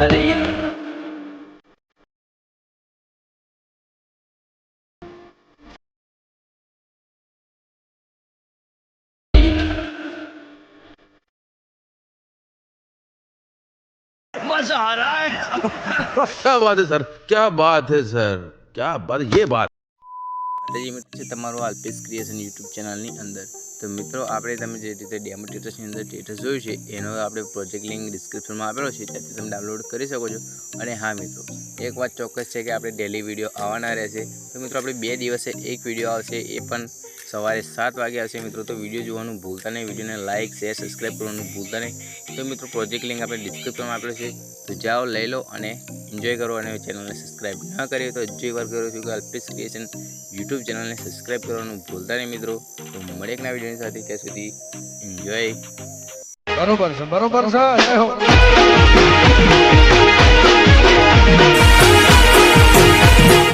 मजा आ रहा है। क्या बात है सर, क्या बात है सर, क्या बात ये बात। માતાજી મિત્રો છે તમારું અલ્પેશ ક્રિએશન યુટ્યુબ ચેનલની અંદર। તો મિત્રો આપણે તમે જે રીતે ડેમો ટેટસની અંદર ટેટસ જોયું છે એનો આપણે પ્રોજેક્ટ લિંક ડિસ્ક્રિપ્શનમાં આપેલો છે, ત્યાંથી તમે ડાઉનલોડ કરી શકો છો। અને હા મિત્રો, એક વાત ચોક્કસ છે કે આપણે ડેલી વિડીયો આવવાના રહેશે। તો મિત્રો આપણે 2 દિવસે એક વિડીયો આવશે, એ પણ સવારે 7 વાગે આવશે મિત્રો। તો વિડીયો જોવાનું ભૂલતા નહીં, વિડીયોને લાઇક શેર સબસ્ક્રાઈબ કરવાનું ભૂલતા નહીં। તો મિત્રો પ્રોજેક્ટ લિંક આપણે ડિસ્ક્રિપ્શનમાં આપેલો છે, તો જાઓ લઈ લો અને એન્જોય કરો। અને ચેનલને સબસ્ક્રાઈબ ન કરી તો હજુ વાર કરો છું કે અલ્પેશ ક્રિએશન યુટ્યુબ ચેનલને સબસ્ક્રાઈબ કરવાનું ભૂલતા નહીં મિત્રો। તો મળે એક નવા વિડીયોની સાથે, ત્યાં સુધી એન્જોય। बरोबर से जय हो।